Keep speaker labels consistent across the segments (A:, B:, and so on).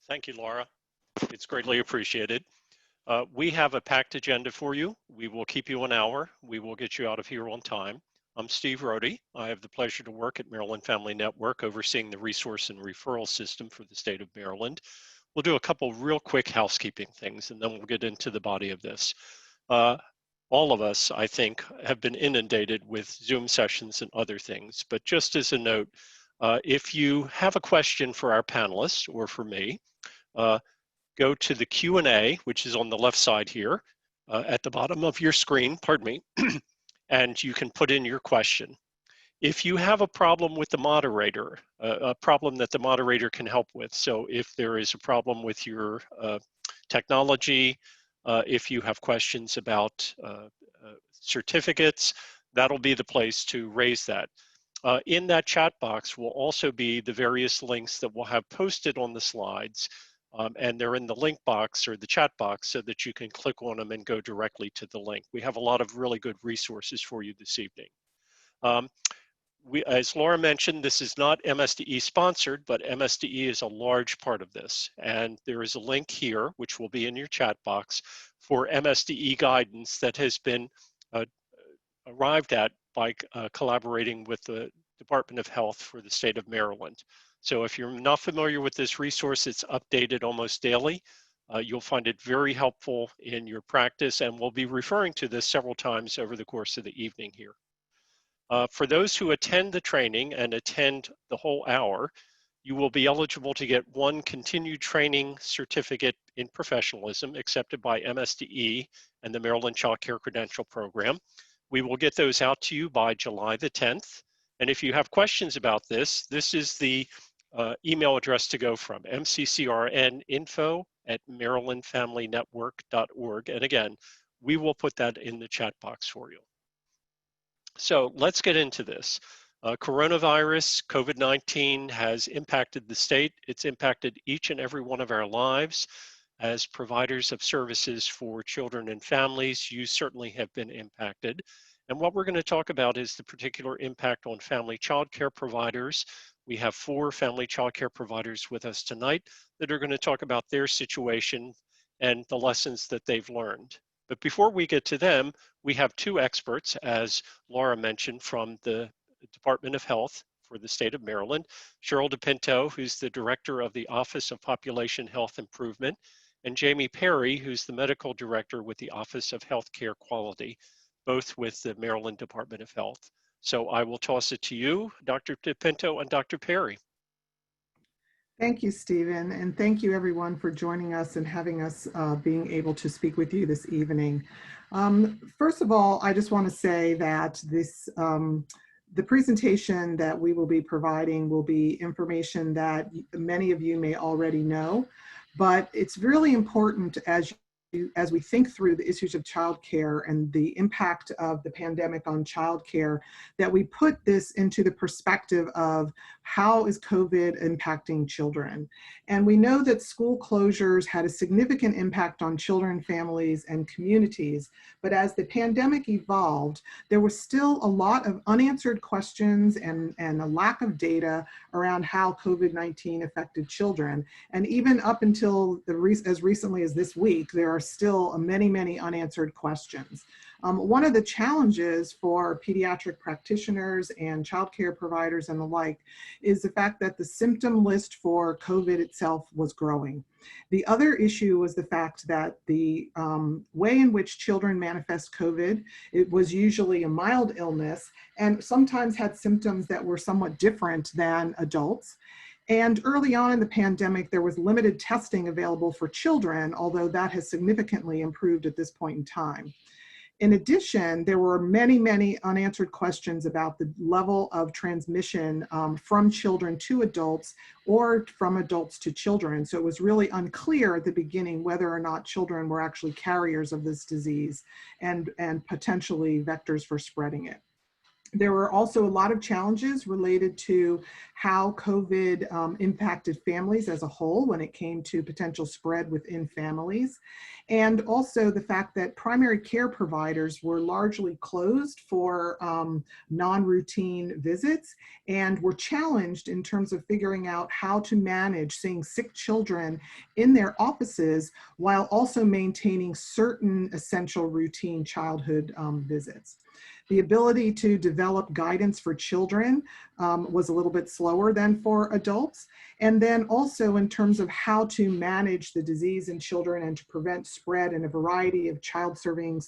A: Thank you, Laura. It's greatly appreciated. We have a packed agenda for you. We will keep you an hour. We will get you out of here on time. I'm Steve Rohde. I have the pleasure to work at Maryland Family Network, overseeing the resource and referral system for the state of Maryland. We'll do a couple real quick housekeeping things, and then we'll get into the body of this. All of us, I think, have been inundated with Zoom sessions and other things, but just as a note, if you have a question for our panelists or for me, go to the Q&A, which is on the left side here, at the bottom of your screen, pardon me, and you can put in your question. If you have a problem with the moderator, a problem that the moderator can help with, so if there is a problem with your technology, if you have questions about certificates, that'll be the place to raise that. In that chat box will also be the various links that we'll have posted on the slides, and they're in the link box or the chat box so that you can click on them and go directly to the link. We have a lot of really good resources for you this evening. As Laura mentioned, this is not MSDE sponsored, but MSDE is a large part of this. And there is a link here, which will be in your chat box, for MSDE guidance that has been arrived at by collaborating with the Department of Health for the state of Maryland. So if you're not familiar with this resource, it's updated almost daily. You'll find it very helpful in your practice, and we'll be referring to this several times over the course of the evening here. For those who attend the training and attend the whole hour, you will be eligible to get one continued training certificate in professionalism accepted by MSDE and the Maryland Childcare Credential Program. We will get those out to you by July the 10th. And if you have questions about this, this is the email address to go from, mccrninfo@marylandfamilynetwork.org. And again, we will put that in the chat box for you. So let's get into this. Coronavirus, COVID-19 has impacted the state. It's impacted each and every one of our lives. As providers of services for children and families, you certainly have been impacted. And what we're going to talk about is the particular impact on family childcare providers. We have 4 family childcare providers with us tonight that are going to talk about their situation and the lessons that they've learned. But before we get to them, we have 2 experts, as Laura mentioned, from the Department of Health for the state of Maryland, Cheryl DePinto, who's the director of the Office of Population Health Improvement, and Jamie Perry, who's the medical director with the Office of Healthcare Quality, both with the Maryland Department of Health. So I will toss it to you, Dr. DePinto and Dr. Perry.
B: Thank you, Stephen, and thank you everyone for joining us and having us being able to speak with you this evening. First of all, I just want to say that this the presentation that we will be providing will be information that many of you may already know, but it's really important as we think through the issues of childcare and the impact of the pandemic on childcare, that we put this into the perspective of how is COVID impacting children. And we know that school closures had a significant impact on children, families, and communities. But as the pandemic evolved, there was still a lot of unanswered questions and a lack of data around how COVID-19 affected children. And even up until as recently as this week, there are still many, many unanswered questions. One of the challenges for pediatric practitioners and childcare providers and the like is the fact that the symptom list for COVID itself was growing. The other issue was the fact that the way in which children manifest COVID, it was usually a mild illness and sometimes had symptoms that were somewhat different than adults. And early on in the pandemic, there was limited testing available for children, although that has significantly improved at this point in time. In addition, there were many, many unanswered questions about the level of transmission from children to adults or from adults to children. So it was really unclear at the beginning whether or not children were actually carriers of this disease and potentially vectors for spreading it. There were also a lot of challenges related to how COVID impacted families as a whole when it came to potential spread within families. And also the fact that primary care providers were largely closed for non-routine visits and were challenged in terms of figuring out how to manage seeing sick children in their offices while also maintaining certain essential routine childhood visits. The ability to develop guidance for children was a little bit slower than for adults. And then also in terms of how to manage the disease in children and to prevent spread in a variety of child-serving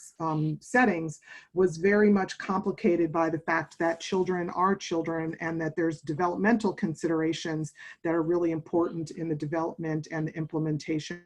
B: settings was very much complicated by the fact that children are children and that there's developmental considerations that are really important in the development and the implementation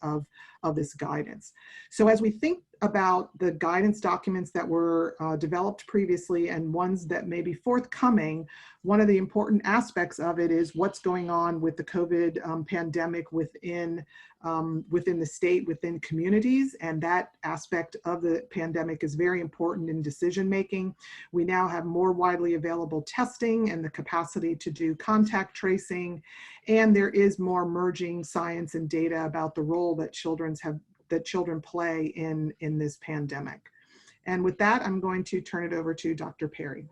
B: of this guidance. So as we think about the guidance documents that were developed previously and ones that may be forthcoming, one of the important aspects of it is what's going on with the COVID pandemic within the state, within communities, and that aspect of the pandemic is very important in decision making. We now have more widely available testing and the capacity to do contact tracing, and there is more emerging science and data about the role that children play in this pandemic. And with that, I'm going to turn it over to Dr. Perry.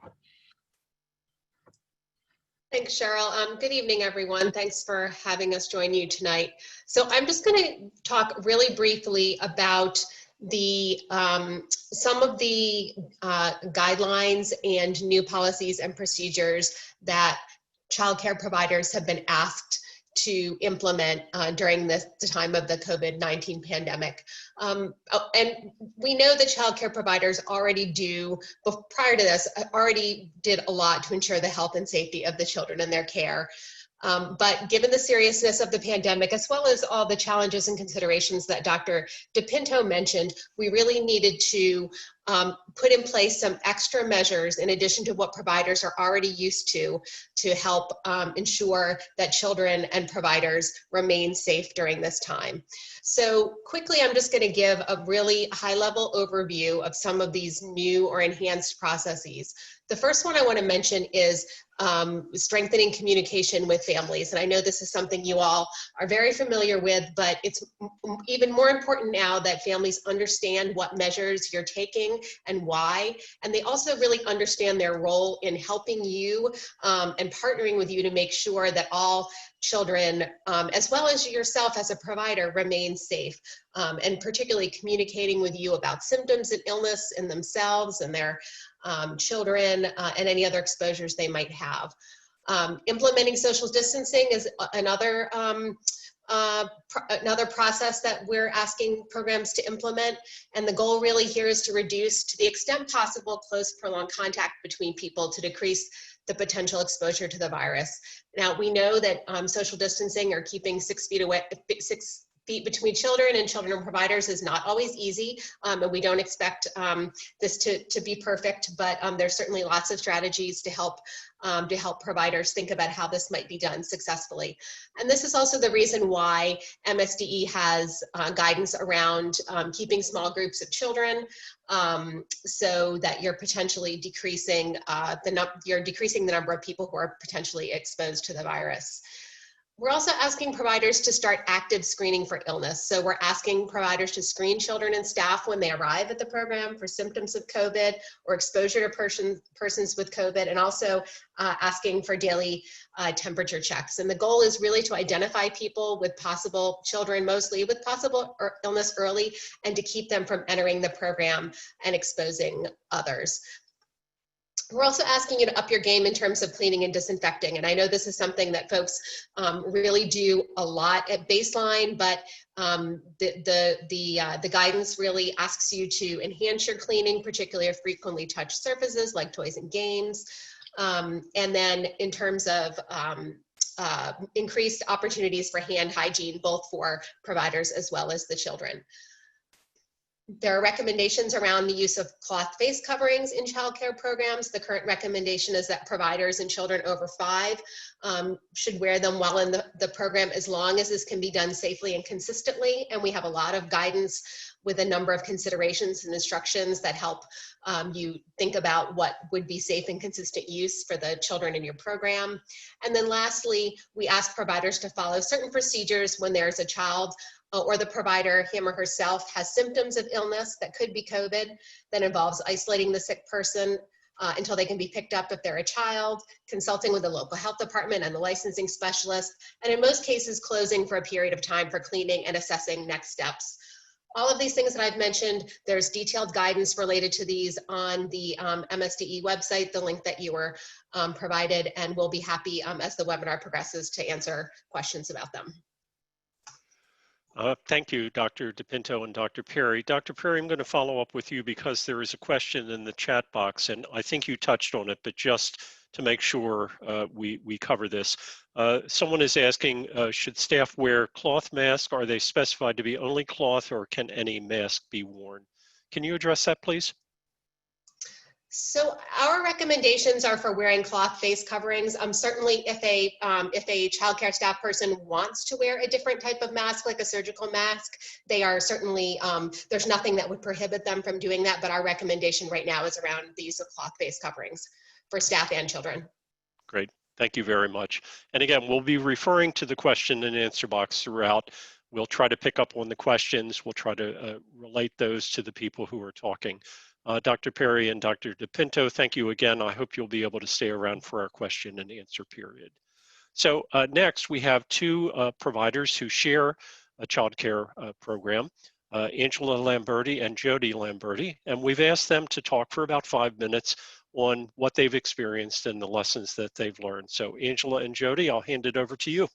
C: Thanks, Cheryl. Good evening, everyone. Thanks for having us join you tonight. So I'm just going to talk really briefly about the some of the guidelines and new policies and procedures that childcare providers have been asked to implement during the time of the COVID-19 pandemic. And we know that childcare providers already prior to this, already did a lot to ensure the health and safety of the children in their care. But given the seriousness of the pandemic, as well as all the challenges and considerations that Dr. DePinto mentioned, we really needed to put in place some extra measures in addition to what providers are already used to help ensure that children and providers remain safe during this time. So quickly, I'm just going to give a really high-level overview of some of these new or enhanced processes. The first one I want to mention is strengthening communication with families. And I know this is something you all are very familiar with, but it's even more important now that families understand what measures you're taking and why. And they also really understand their role in helping you and partnering with you to make sure that all children, as well as yourself as a provider, remain safe. And particularly communicating with you about symptoms and illness in themselves and their children and any other exposures they might have. Implementing social distancing is another process that we're asking programs to implement. And the goal really here is to reduce, to the extent possible, close prolonged contact between people to decrease the potential exposure to the virus. Now, we know that social distancing or keeping 6 feet away, 6 feet between children and providers is not always easy, and we don't expect this to be perfect, but there's certainly lots of strategies to help providers think about how this might be done successfully. And this is also the reason why MSDE has guidance around keeping small groups of children, so that you're potentially decreasing the number of people who are potentially exposed to the virus. We're also asking providers to start active screening for illness. So we're asking providers to screen children and staff when they arrive at the program for symptoms of COVID or exposure to persons with COVID, and also asking for daily temperature checks. And the goal is really to identify people with possible, children mostly, with possible illness early, and to keep them from entering the program and exposing others. We're also asking you to up your game in terms of cleaning and disinfecting. And I know this is something that folks really do a lot at baseline, but the guidance really asks you to enhance your cleaning, particularly of frequently touched surfaces like toys and games. And then in terms of increased opportunities for hand hygiene, both for providers as well as the children. There are recommendations around the use of cloth face coverings in childcare programs. The current recommendation is that providers and children over 5 should wear them while in the program, as long as this can be done safely and consistently. And we have a lot of guidance with a number of considerations and instructions that help you think about what would be safe and consistent use for the children in your program. And then lastly, we ask providers to follow certain procedures when there's a child or the provider, him or herself, has symptoms of illness that could be COVID, that involves isolating the sick person until they can be picked up if they're a child, consulting with the local health department and the licensing specialist, and in most cases, closing for a period of time for cleaning and assessing next steps. All of these things that I've mentioned, there's detailed guidance related to these on the MSDE website, the link that you were provided, and we'll be happy as the webinar progresses to answer questions about them.
A: Thank you, Dr. DePinto and Dr. Perry. Dr. Perry, I'm going to follow up with you because there is a question in the chat box, and I think you touched on it, but just to make sure we cover this. Someone is asking, should staff wear cloth masks? Are they specified to be only cloth, or can any mask be worn? Can you address that, please?
C: So our recommendations are for wearing cloth face coverings. Certainly if a childcare staff person wants to wear a different type of mask, like a surgical mask, they are certainly, there's nothing that would prohibit them from doing that, but our recommendation right now is around the use of cloth face coverings for staff and children.
A: Great, thank you very much. And again, we'll be referring to the question and answer box throughout. We'll try to pick up on the questions. We'll try to relate those to the people who are talking. Dr. Perry and Dr. DePinto, thank you again. I hope you'll be able to stay around for our question and answer period. So next, we have two providers who share a childcare program, Angela Lamberti and Jody Lamberti, and we've asked them to talk for about 5 minutes on what they've experienced and the lessons that they've learned. So Angela and Jody, I'll hand it over to you.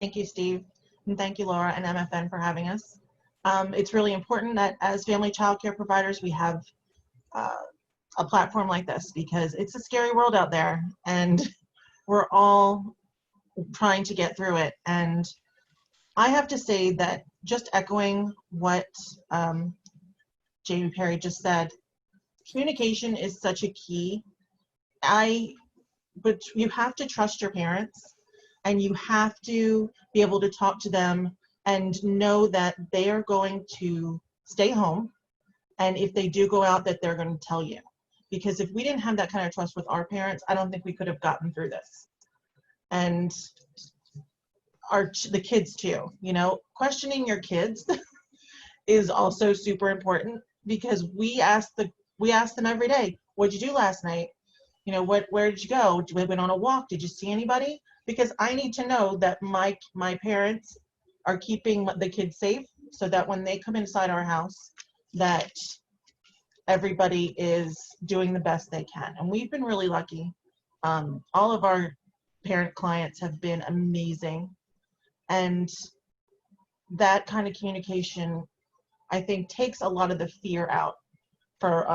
D: Thank you, Steve, and thank you, Laura and MFN, for having us. It's really important that as family child care providers, we have a platform like this, because it's a scary world out there and we're all trying to get through it. And I have to say that, just echoing what Jamie Perry just said, communication is such a key. But you have to trust your parents, and you have to be able to talk to them and know that they are going to stay home, and if they do go out, that they're going to tell you. Because if we didn't have that kind of trust with our parents, I don't think we could have gotten through this. And the kids too, you know, questioning your kids is also super important, because we ask them every day, what'd you do last night? You know, where did you go? We went on a walk. Did you see anybody? Because I need to know that my parents are keeping the kids safe, so that when they come inside our house, that everybody is doing the best they can. And we've been really lucky. All of our parent clients have been amazing. And that kind of communication, I think, takes a lot of the fear out for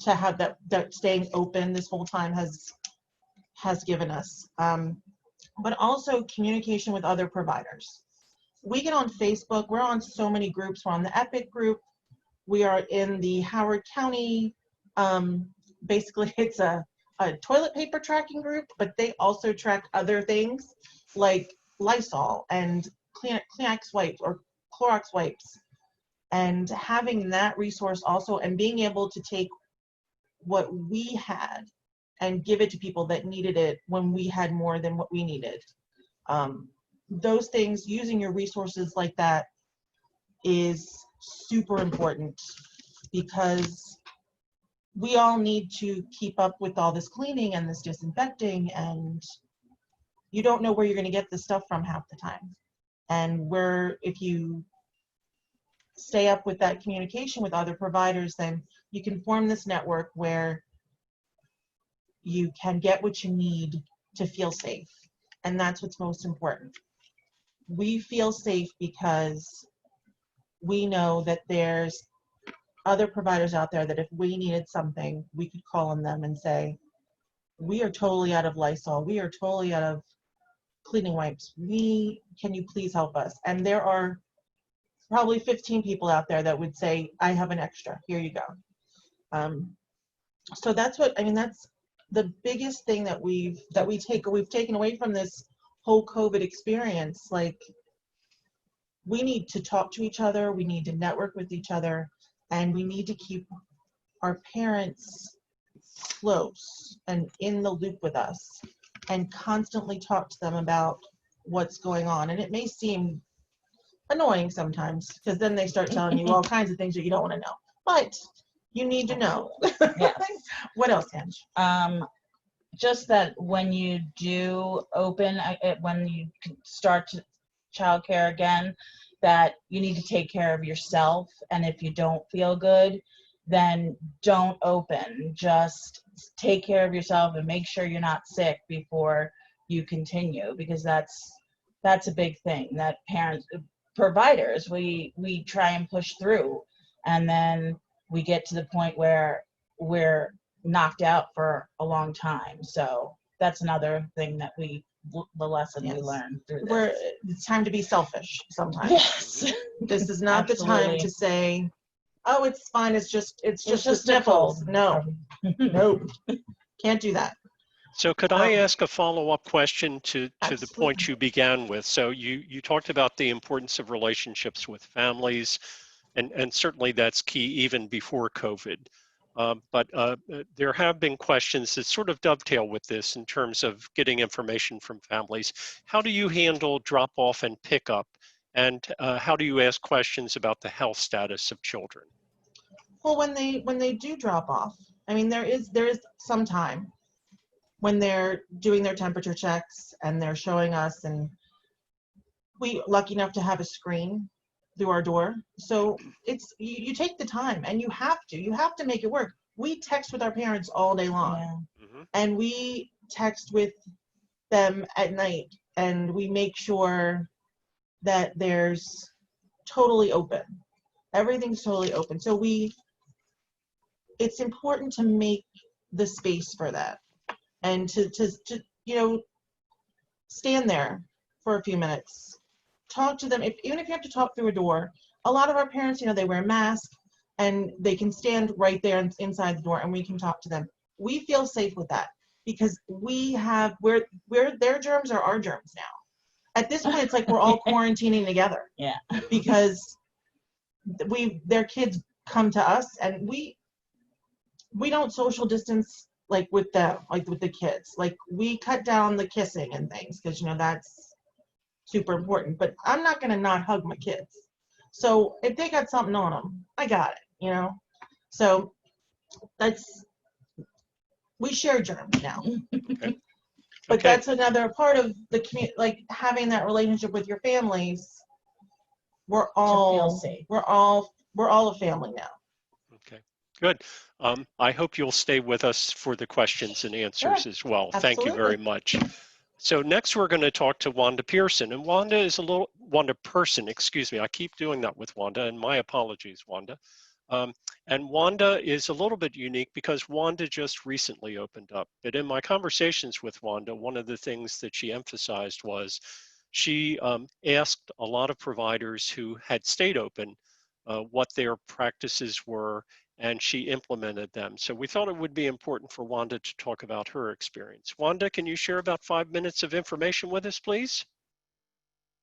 D: to have that staying open this whole time has given us. But also communication with other providers. We get on Facebook, we're on so many groups. We're on the EPIC group, we are in the Howard County, basically it's a toilet paper tracking group, but they also track other things like Lysol and Kleenex wipes or Clorox wipes. And having that resource also, and being able to take what we had and give it to people that needed it when we had more than what we needed. Those things, using your resources like that, is super important, because we all need to keep up with all this cleaning and this disinfecting, and you don't know where you're going to get this stuff from half the time. And if you stay up with that communication with other providers, then you can form this network where you can get what you need to feel safe. And that's what's most important. We feel safe because we know that there's other providers out there that if we needed something, we could call on them and say, we are totally out of Lysol, we are totally out of cleaning wipes, can you please help us? And there are probably 15 people out there that would say, I have an extra, here you go. So that's the biggest thing that we've taken away from this whole COVID experience. Like, we need to talk to each other, we need to network with each other, and we need to keep our parents close and in the loop with us and constantly talk to them about what's going on. And it may seem annoying sometimes because then they start telling you all kinds of things that you don't want to know, but you need to know.
E: Yes.
D: What else, Ange?
E: Just that when you do open, when you start childcare again, that you need to take care of yourself. And if you don't feel good, then don't open. Just take care of yourself and make sure you're not sick before you continue, because that's a big thing that parents, providers, we try and push through, and then we get to the point where we're knocked out for a long time. So that's another thing that the lesson we learned through this.
D: It's time to be selfish sometimes.
E: Yes.
D: This is not the time
E: Absolutely.
D: to say, oh, it's fine, it's just the
E: just
D: sniffles.
E: sniffles.
D: No, can't do that.
A: So could I ask a follow-up question to the
D: Absolutely.
A: point you began with? So you talked about the importance of relationships with families, and certainly that's key even before COVID. But there have been questions that sort of dovetail with this in terms of getting information from families. How do you handle drop-off and pickup? And how do you ask questions about the health status of children?
D: Well, when they do drop off, I mean, there is some time when they're doing their temperature checks and they're showing us, and we lucky enough to have a screen through our door. So it's, you take the time, and you have to make it work. We text with our parents all day long.
E: Yeah.
A: Mm-hmm.
D: And we text with them at night, and we make sure that there's totally open. Everything's totally open. So it's important to make the space for that, and to stand there for a few minutes, talk to them. Even if you have to talk through a door, a lot of our parents, they wear masks and they can stand right there inside the door, and we can talk to them. We feel safe with that because their germs are our germs now. At this point, it's like we're all quarantining together.
E: Yeah.
D: Because their kids come to us, and we don't social distance with the kids. Like, we cut down the kissing and things because that's super important. But I'm not gonna not hug my kids. So if they got something on them, I got it. So we share germs now.
A: Okay.
D: But
A: Okay.
D: that's another part of the community, like having that relationship with your families. We're
E: feel
D: all
E: safe.
D: we're all a family now.
A: Okay, good. I hope you'll stay with us for the questions and answers as well. Thank you very much. So next we're going to talk to Wanda Pierson, and Wanda Person, excuse me. I keep doing that with Wanda, and my apologies, Wanda. And Wanda is a little bit unique because Wanda just recently opened up. But in my conversations with Wanda, one of the things that she emphasized was she asked a lot of providers who had stayed open what their practices were, and she implemented them. So we thought it would be important for Wanda to talk about her experience. Wanda, can you share about 5 minutes of information with us, please?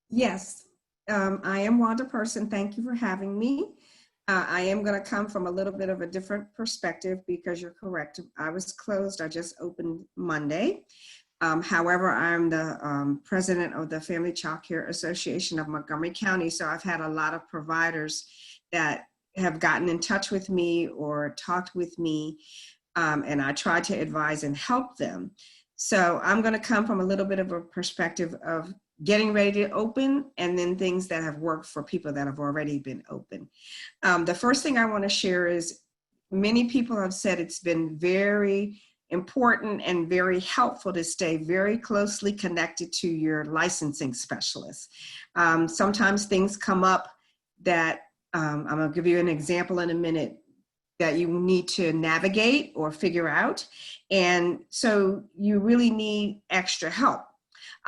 F: Yes, I am Wanda Person. Thank you for having me. I am going to come from a little bit of a different perspective because you're correct. I was closed. I just opened Monday. However, I'm the president of the Family Childcare Association of Montgomery County. So I've had a lot of providers that have gotten in touch with me or talked with me, and I try to advise and help them. So I'm going to come from a little bit of a perspective of getting ready to open, and then things that have worked for people that have already been open. The first thing I want to share is many people have said it's been very important and very helpful to stay very closely connected to your licensing specialist. Sometimes things come up that I'm going to give you an example in a minute that you need to navigate or figure out. And so you really need extra help.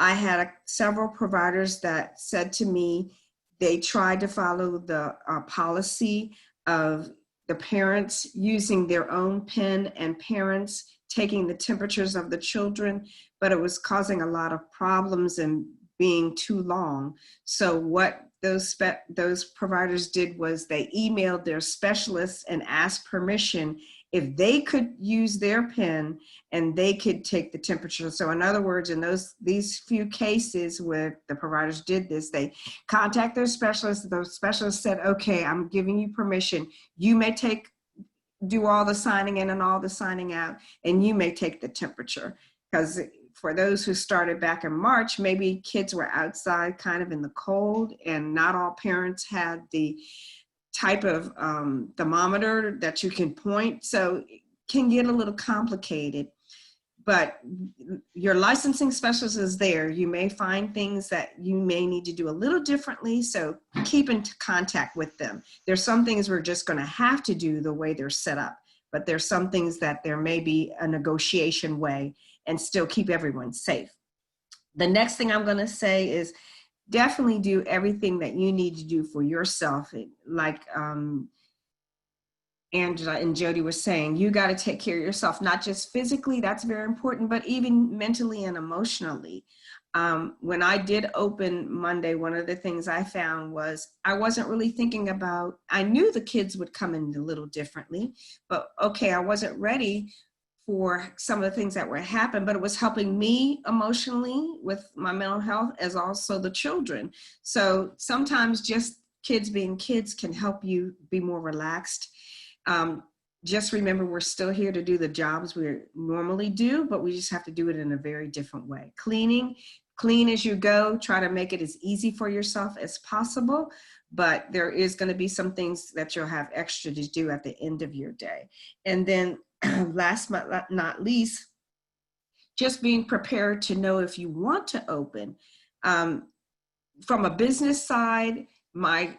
F: I had several providers that said to me they tried to follow the policy of the parents using their own pen and parents taking the temperatures of the children, but it was causing a lot of problems and being too long. So what those providers did was they emailed their specialists and asked permission if they could use their pen and they could take the temperature. So in other words, in these few cases where the providers did this, they contact their specialist. The specialist said, okay, I'm giving you permission. You may do all the signing in and all the signing out, and you may take the temperature. Because for those who started back in March, maybe kids were outside kind of in the cold, and not all parents had the type of thermometer that you can point. So it can get a little complicated, but your licensing specialist is there. You may find things that you may need to do a little differently. So keep in contact with them. There's some things we're just going to have to do the way they're set up, but there's some things that there may be a negotiation way and still keep everyone safe. The next thing I'm going to say is definitely do everything that you need to do for yourself. Like Angela and Jody were saying, you got to take care of yourself, not just physically, that's very important, but even mentally and emotionally. When I did open Monday, one of the things I found was I wasn't really thinking about, I knew the kids would come in a little differently, but okay, I wasn't ready for some of the things that were happening, but it was helping me emotionally with my mental health as also the children. So sometimes just kids being kids can help you be more relaxed. Just remember, we're still here to do the jobs we normally do, but we just have to do it in a very different way. Clean as you go, try to make it as easy for yourself as possible, but there is going to be some things that you'll have extra to do at the end of your day. And then last but not least, just being prepared to know if you want to open. From a business side, my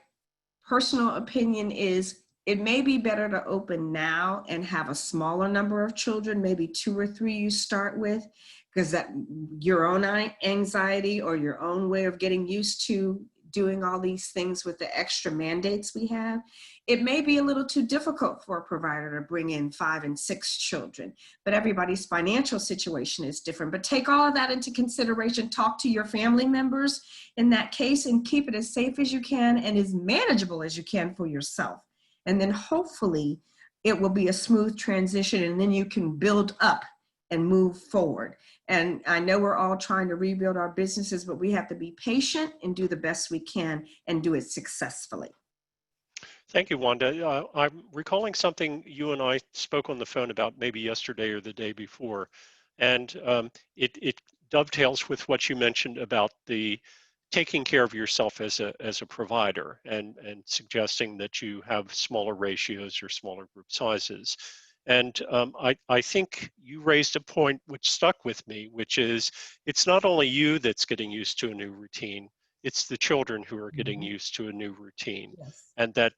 F: personal opinion is it may be better to open now and have a smaller number of children, maybe 2 or 3 you start with, because that your own anxiety or your own way of getting used to doing all these things with the extra mandates we have, it may be a little too difficult for a provider to bring in 5 and 6 children, but everybody's financial situation is different. But take all of that into consideration, talk to your family members in that case, and keep it as safe as you can and as manageable as you can for yourself. And then hopefully it will be a smooth transition, and then you can build up and move forward. And I know we're all trying to rebuild our businesses, but we have to be patient and do the best we can and do it successfully.
A: Thank you, Wanda. I'm recalling something you and I spoke on the phone about maybe yesterday or the day before, and it dovetails with what you mentioned about the taking care of yourself as a provider, and suggesting that you have smaller ratios or smaller group sizes. And I think you raised a point which stuck with me, which is it's not only you that's getting used to a new routine, it's the children who are getting used to a new routine.
B: Yes.
A: And that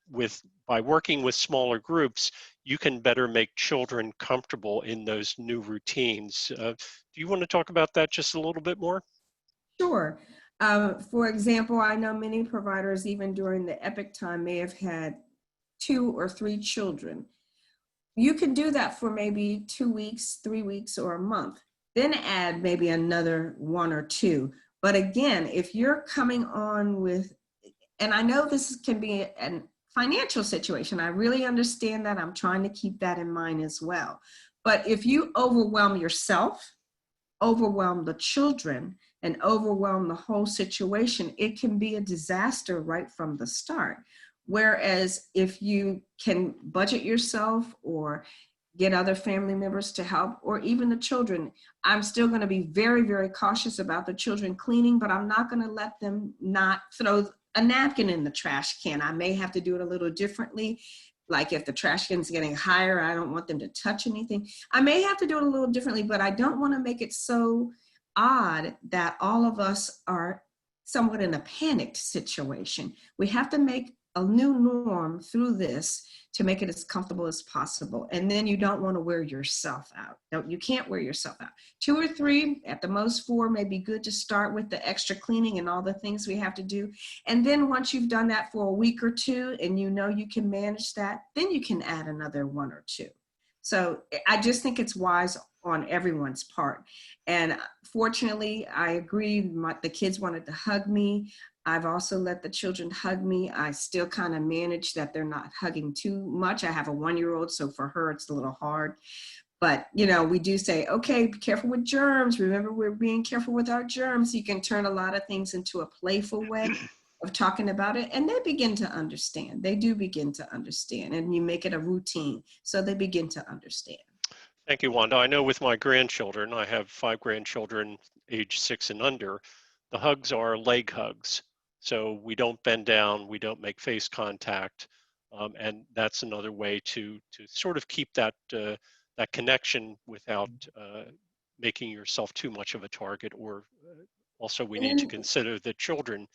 A: by working with smaller groups, you can better make children comfortable in those new routines. Do you want to talk about that just a little bit more?
F: Sure. For example, I know many providers, even during the epic time, may have had 2 or 3 children. You can do that for maybe 2 weeks, 3 weeks, or a month. Then add maybe another 1 or 2. But again, if you're coming on with, and I know this can be a financial situation, I really understand that. I'm trying to keep that in mind as well. But if you overwhelm yourself, overwhelm the children, and overwhelm the whole situation, it can be a disaster right from the start. Whereas if you can budget yourself or get other family members to help, or even the children, I'm still going to be very, very cautious about the children cleaning, but I'm not going to let them not throw a napkin in the trash can. I may have to do it a little differently. Like if the trash can's getting higher, I don't want them to touch anything. I may have to do it a little differently, but I don't want to make it so odd that all of us are somewhat in a panicked situation. We have to make a new norm through this to make it as comfortable as possible. And then you don't want to wear yourself out. No, you can't wear yourself out. 2 or 3, at the most 4, may be good to start with the extra cleaning and all the things we have to do. And then once you've done that for a week or 2 and you know you can manage that, then you can add another 1 or 2. So I just think it's wise on everyone's part. And fortunately, I agree, the kids wanted to hug me. I've also let the children hug me. I still kind of manage that they're not hugging too much. I have a 1-year-old, so for her, it's a little hard. But, you know, we do say, okay, be careful with germs. Remember, we're being careful with our germs. You can turn a lot of things into a playful way of talking about it. And they begin to understand. They do begin to understand. And you make it a routine. So they begin to understand.
A: Thank you, Wanda. I know with my grandchildren, I have 5 grandchildren age 6 and under, the hugs are leg hugs. So we don't bend down, we don't make face contact. And that's another way to sort of keep that, that connection without making yourself too much of a target. Or also we need to consider that children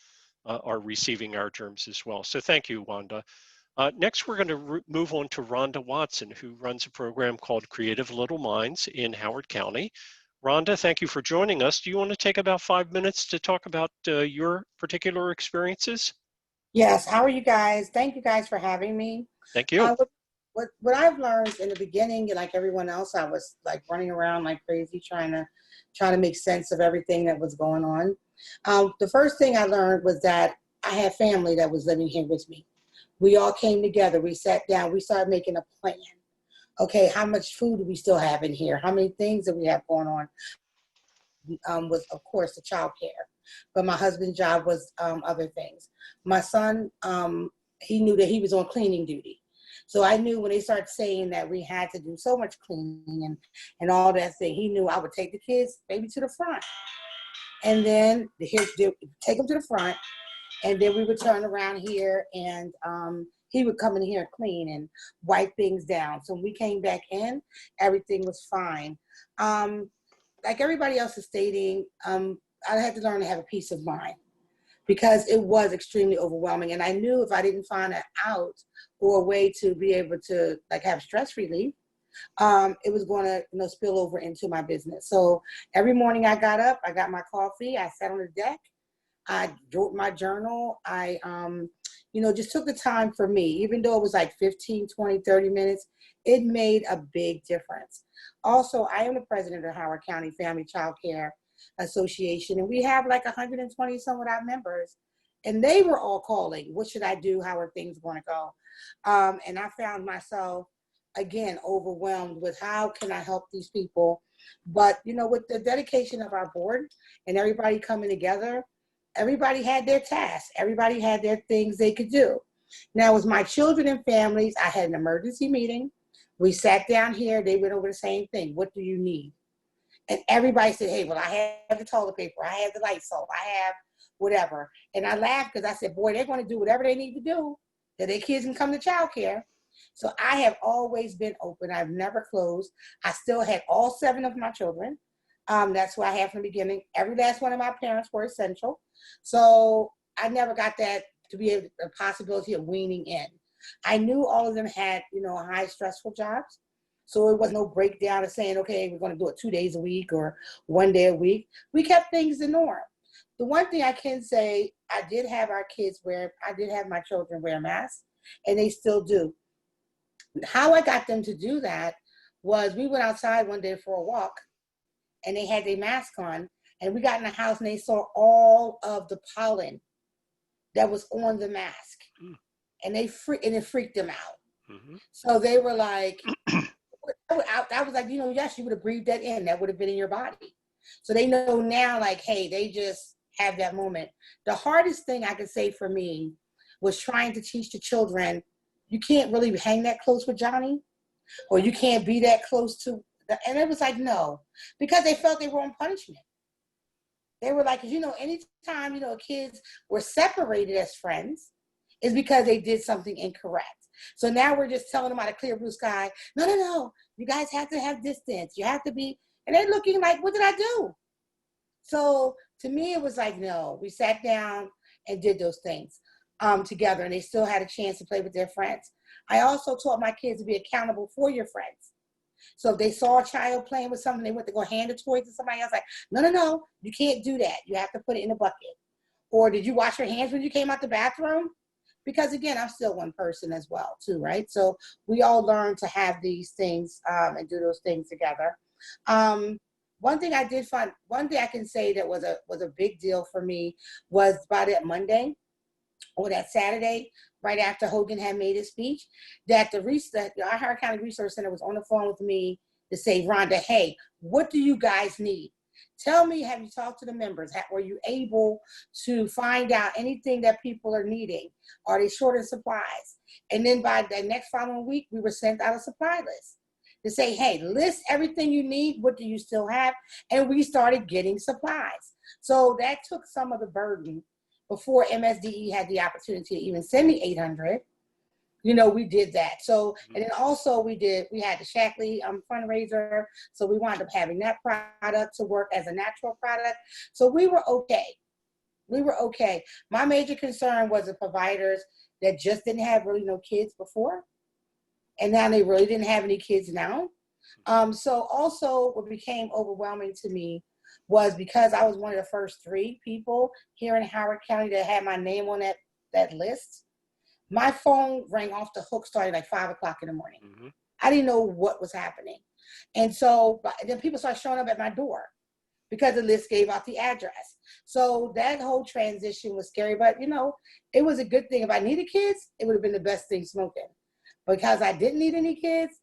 A: are receiving our germs as well. So thank you, Wanda. Next, we're going to move on to Rhonda Watson, who runs a program called Creative Little Minds in Howard County. Rhonda, thank you for joining us. Do you want to take about 5 minutes to talk about your particular experiences?
G: Yes. How are you guys? Thank you guys for having me.
A: Thank you.
G: What I've learned in the beginning, like everyone else, I was like running around like crazy trying to make sense of everything that was going on. The first thing I learned was that I had family that was living here with me. We all came together. We sat down. We started making a plan. Okay, how much food do we still have in here? How many things do we have going on? Was, of course, the childcare. But my husband's job was other things. My son, he knew that he was on cleaning duty. So I knew when they started saying that we had to do so much cleaning and all that thing, he knew I would take the kids maybe to the front. And then take them to the front. And then we would turn around here and he would come in here and clean and wipe things down. So when we came back in, everything was fine. Like everybody else is stating, I had to learn to have a peace of mind because it was extremely overwhelming. And I knew if I didn't find an out or a way to be able to like have stress relief, it was going to spill over into my business. So every morning I got up, I got my coffee, I sat on the deck, I wrote my journal. I, just took the time for me, even though it was like 15, 20, 30 minutes, it made a big difference. Also, I am the president of Howard County Family Childcare Association, and we have like 120 some of our members, and they were all calling, what should I do? How are things going to go? And I found myself, again, overwhelmed with how can I help these people? But, with the dedication of our board and everybody coming together, everybody had their tasks. Everybody had their things they could do. Now, with my children and families, I had an emergency meeting. We sat down here. They went over the same thing. What do you need? And everybody said, hey, well, I have the toilet paper. I have the Lysol. I have whatever. And I laughed because I said, boy, they're going to do whatever they need to do that their kids can come to childcare. So I have always been open. I've never closed. I still had all 7 of my children. That's what I had from the beginning. Every last one of my parents were essential. So I never got that to be a possibility of weaning in. I knew all of them had, high stressful jobs. So it was no breakdown of saying, okay, we're going to do it 2 days a week or 1 day a week. We kept things the norm. The one thing I can say, I did have my children wear masks, and they still do. How I got them to do that was we went outside one day for a walk, and they had their mask on, and we got in the house and they saw all of the pollen that was on the mask, and it freaked them out. Mm-hmm. So they were like, I was like, yes, you would have breathed that in. That would have been in your body. So they know now, like, hey, they just have that moment. The hardest thing I could say for me was trying to teach the children, you can't really hang that close with Johnny, or you can't be that close to. And it was like, no, because they felt they were on punishment. They were like, anytime, kids were separated as friends is because they did something incorrect. So now we're just telling them out of clear blue sky, no, you guys have to have distance. You have to be, and they're looking like, what did I do? So to me, it was like, no, we sat down and did those things together, and they still had a chance to play with their friends. I also taught my kids to be accountable for your friends. So if they saw a child playing with something, they went to go hand the toy to somebody else, like, no, you can't do that. You have to put it in a bucket. Or did you wash your hands when you came out the bathroom? Because again, I'm still one person as well too, right? So we all learn to have these things and do those things together. one thing I did find, one thing I can say that was a big deal for me was by that Monday or that Saturday, right after Hogan had made his speech, that the Ohio County Resource Center was on the phone with me to say, Rhonda, hey, what do you guys need? Tell me, have you talked to the members? Were you able to find out anything that people are needing? Are they short of supplies? And then by the next following week, we were sent out a supply list to say, hey, list everything you need. What do you still have? And we started getting supplies. So that took some of the burden before MSDE had the opportunity to even send me 800. We did that. So, and then also we had the Shackley fundraiser. So we wound up having that product to work as a natural product. So we were okay. My major concern was the providers that just didn't have really no kids before. And now they really didn't have any kids now. So also what became overwhelming to me was because I was one of the first 3 people here in Howard County that had my name on that list. My phone rang off the hook starting like 5 o'clock in the morning. Mm-hmm. I didn't know what was happening. And so then people started showing up at my door because the list gave out the address. So that whole transition was scary, but it was a good thing. If I needed kids, it would have been the best thing smoking. Because I didn't need any kids,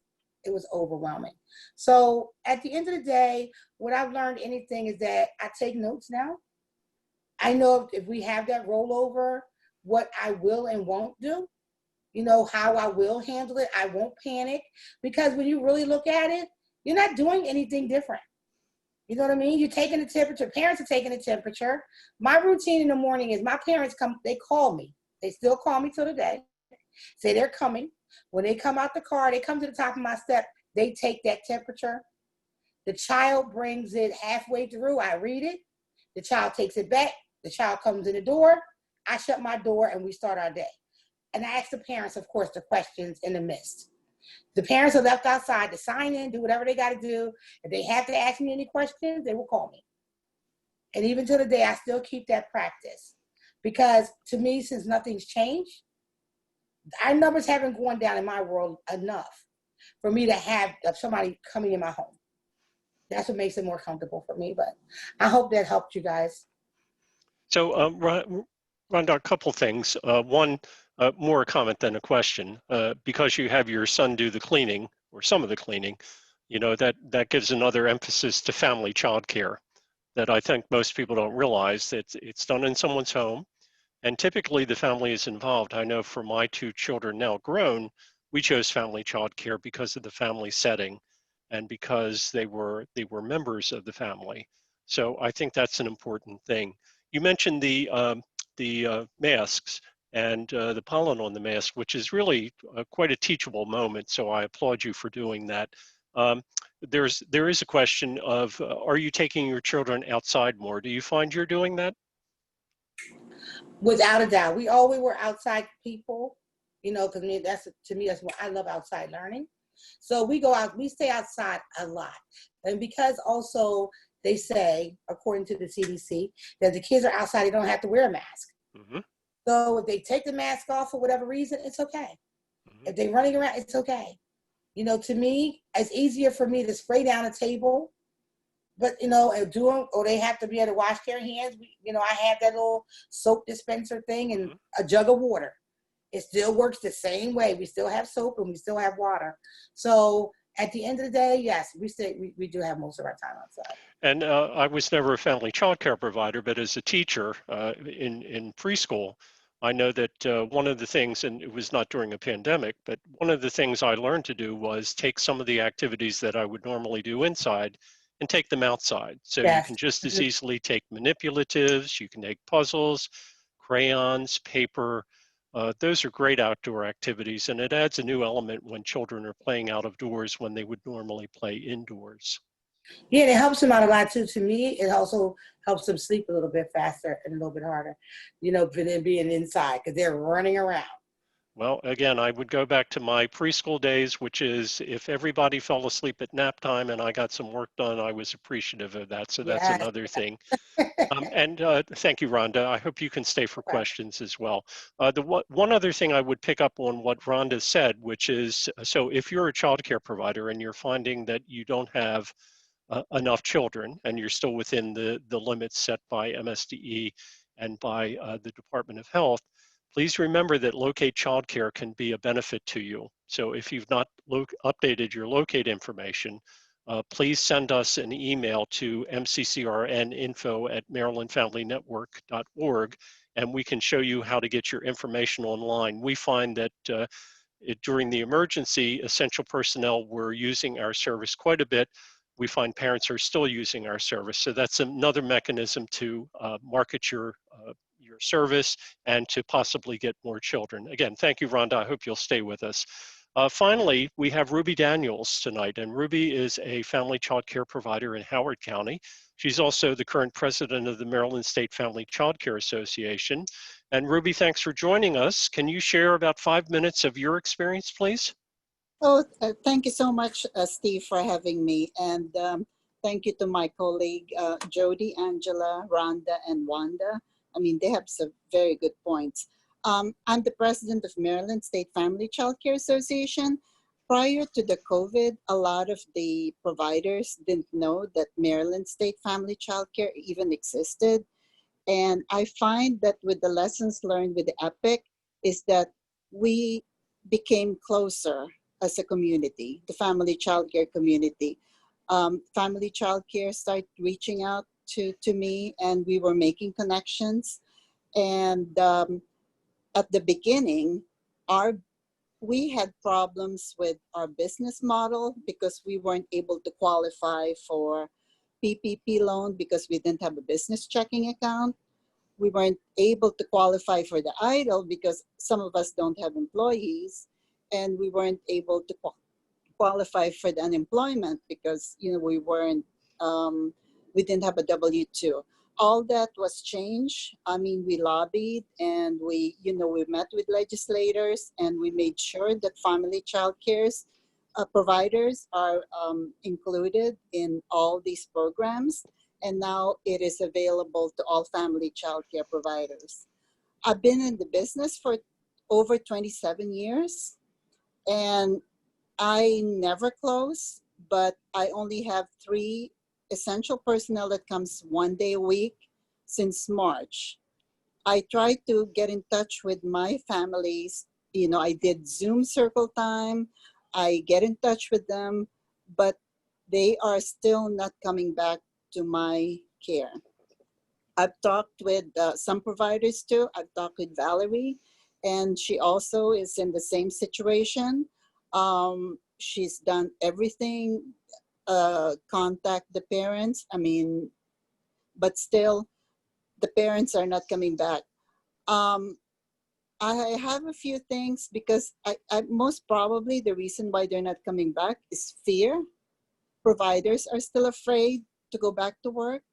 G: it was overwhelming. So at the end of the day, what I've learned anything is that I take notes now. I know if we have that rollover, what I will and won't do, how I will handle it. I won't panic because when you really look at it, you're not doing anything different. You know what I mean? You're taking the temperature. Parents are taking the temperature. My routine in the morning is my parents come, they call me. They still call me till today. Say they're coming. When they come out the car, they come to the top of my step. They take that temperature. The child brings it halfway through. I read it. The child takes it back. The child comes in the door. I shut my door and we start our day. And I ask the parents, of course, the questions in the midst. The parents are left outside to sign in, do whatever they got to do. If they have to ask me any questions, they will call me. And even to the day, I still keep that practice. Because to me, since nothing's changed, our numbers haven't gone down in my world enough for me to have somebody coming in my home. That's what makes it more comfortable for me. But I hope that helped you guys.
A: So, Rhonda, a couple things. One, more a comment than a question. Because you have your son do the cleaning, or some of the cleaning, that gives another emphasis to family childcare that I think most people don't realize. That it's done in someone's home, and typically the family is involved. I know for my 2 children now grown, we chose family childcare because of the family setting and because they were members of the family. So I think that's an important thing. You mentioned the masks and the pollen on the mask, which is really quite a teachable moment. So I applaud you for doing that. There is a question of, are you taking your children outside more? Do you find you're doing that?
G: Without a doubt. We always were outside people, because to me, that's what I love, outside learning. So we go out, we stay outside a lot. And because also they say, according to the CDC, that the kids are outside, they don't have to wear a mask. Mm-hmm. So if they take the mask off for whatever reason, it's okay. Mm-hmm. If they're running around, it's okay. To me, it's easier for me to spray down a table, but, or they have to be able to wash their hands. I have that little soap dispenser thing and a jug of water. It still works the same way. We still have soap and we still have water. So at the end of the day, yes, we do have most of our time outside.
A: And I was never a family childcare provider, but as a teacher in preschool, I know that one of the things, and it was not during a pandemic, but one of the things I learned to do was take some of the activities that I would normally do inside and take them outside. So yes. You can just as easily take manipulatives, you can take puzzles, crayons, paper. Those are great outdoor activities, and it adds a new element when children are playing out of doors when they would normally play indoors.
G: Yeah, it helps them out a lot too. To me, it also helps them sleep a little bit faster and a little bit harder, than being inside because they're running around.
A: Well, again, I would go back to my preschool days, which is if everybody fell asleep at nap time and I got some work done, I was appreciative of that. So that's another thing. And thank you, Rhonda. I hope you can stay for questions as well. One other thing I would pick up on what Rhonda said, which is, so if you're a childcare provider and you're finding that you don't have enough children and you're still within the limits set by MSDE and by the Department of Health, please remember that Locate Childcare can be a benefit to you. So if you've not updated your Locate information, please send us an email to mccrninfo@marylandfamilynetwork.org, and we can show you how to get your information online. We find that during the emergency, essential personnel were using our service quite a bit. We find parents are still using our service. So that's another mechanism to market your service and to possibly get more children. Again, thank you, Rhonda. I hope you'll stay with us. Finally, we have Ruby Daniels tonight, and Ruby is a family child care provider in Howard County. She's also the current president of the Maryland State Family Child Care Association. And Ruby, thanks for joining us. Can you share about 5 minutes of your experience, please?
H: Oh, thank you so much, Steve, for having me. And thank you to my colleague, Jody, Angela, Rhonda, and Wanda. I mean, they have some very good points. I'm the president of Maryland State Family Child Care Association. Prior to the COVID, a lot of the providers didn't know that Maryland State Family Child Care even existed. And I find that with the lessons learned with the EPIC is that we became closer as a community, the family child care community. Family child care started reaching out to me, and we were making connections. And at the beginning, we had problems with our business model because we weren't able to qualify for PPP loan because we didn't have a business checking account. We weren't able to qualify for the EIDL because some of us don't have employees, and we weren't able to qualify for the unemployment because we didn't have a W-2. All that was changed. I mean, we lobbied and we met with legislators, and we made sure that family child cares providers are included in all these programs. And now it is available to all family child care providers. I've been in the business for over 27 years, and I never close, but I only have 3 essential personnel that comes 1 day a week since March. I try to get in touch with my families. I did Zoom circle time. I get in touch with them, but they are still not coming back to my care. I've talked with some providers too. I've talked with Valerie, and she also is in the same situation. She's done everything, contact the parents. I mean, but still the parents are not coming back. I have a few things because I most probably the reason why they're not coming back is fear. Providers are still afraid to go back to work.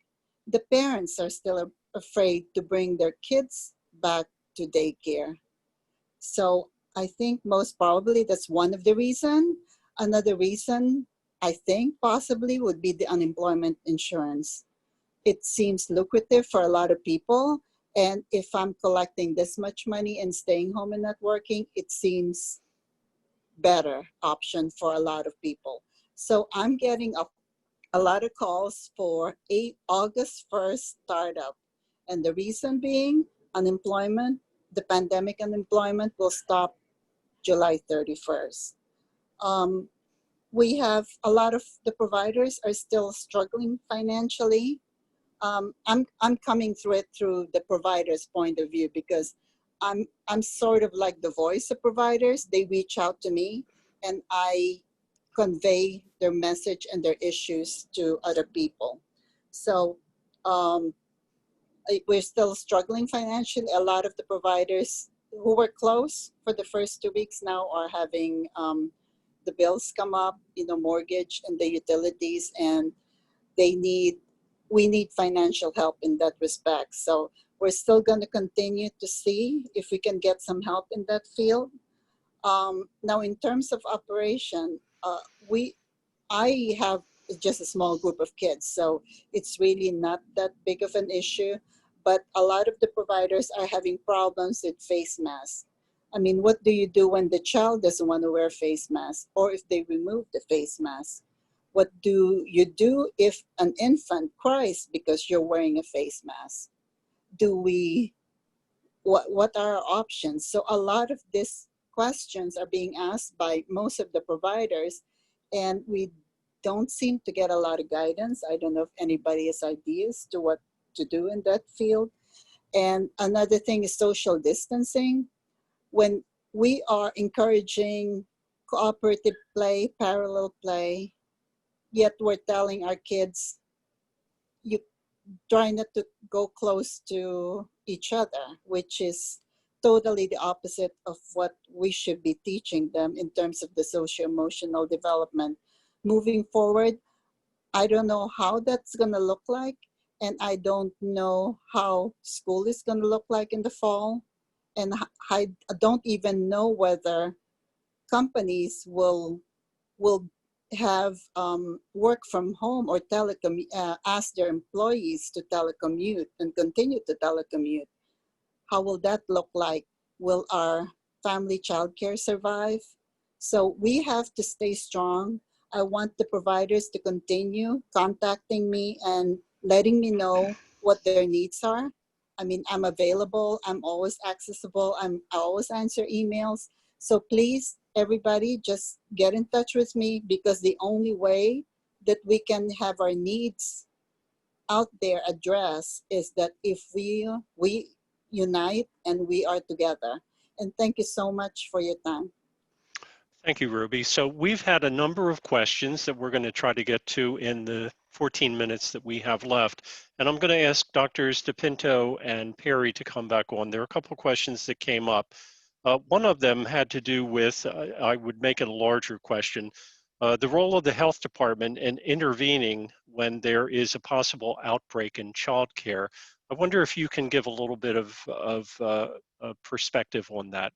H: The parents are still afraid to bring their kids back to daycare. So I think most probably that's one of the reasons. Another reason I think possibly would be the unemployment insurance. It seems lucrative for a lot of people. And if I'm collecting this much money and staying home and not working, it seems better option for a lot of people. So I'm getting a lot of calls for August 1st startup. And the reason being unemployment, the pandemic unemployment will stop July 31st. We have a lot of the providers are still struggling financially. I'm coming through it through the provider's point of view because I'm sort of like the voice of providers. They reach out to me and I convey their message and their issues to other people. So we're still struggling financially. A lot of the providers who were close for the first 2 weeks now are having the bills come up, mortgage and the utilities, and we need financial help in that respect. So we're still going to continue to see if we can get some help in that field. Now, in terms of operation, I have just a small group of kids, so it's really not that big of an issue. But a lot of the providers are having problems with face masks. I mean, what do you do when the child doesn't want to wear face masks, or if they remove the face mask? What do you do if an infant cries because you're wearing a face mask? What are our options? So a lot of these questions are being asked by most of the providers, and we don't seem to get a lot of guidance. I don't know if anybody has ideas to what to do in that field. And another thing is social distancing. When we are encouraging cooperative play, parallel play, yet we're telling our kids, you try not to go close to each other, which is totally the opposite of what we should be teaching them in terms of the socio-emotional development. Moving forward, I don't know how that's gonna look like, and I don't know how school is gonna look like in the fall, and I don't even know whether companies will have work from home or ask their employees to telecommute and continue to telecommute. How will that look like? Will our family childcare survive? So we have to stay strong. I want the providers to continue contacting me and letting me know what their needs are. I mean, I'm available. I'm always accessible. I always answer emails. So please, everybody, just get in touch with me, because the only way that we can have our needs out there addressed is that if we unite and we are together. And thank you so much for your time.
A: Thank you, Ruby. So we've had a number of questions that we're going to try to get to in the 14 minutes that we have left. And I'm going to ask Drs. DePinto and Perry to come back on. There are a couple of questions that came up. One of them had to do with, I would make it a larger question, the role of the health department in intervening when there is a possible outbreak in childcare. I wonder if you can give a little bit of perspective on that.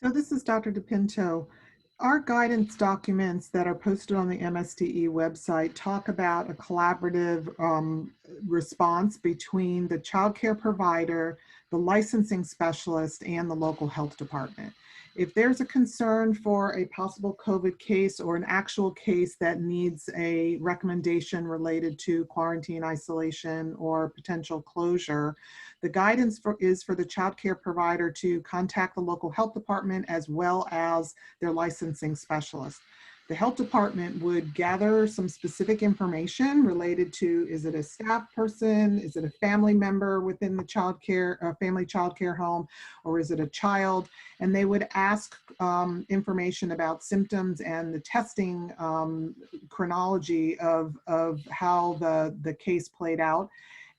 B: So this is Dr. DePinto. Our guidance documents that are posted on the MSDE website talk about a collaborative response between the child care provider, the licensing specialist, and the local health department. If there's a concern for a possible COVID case or an actual case that needs a recommendation related to quarantine, isolation, or potential closure, the guidance is for the child care provider to contact the local health department as well as their licensing specialist. The health department would gather some specific information related to, is it a staff person? Is it a family member within the family child care home? Or is it a child? And they would ask information about symptoms and the testing chronology of how the case played out.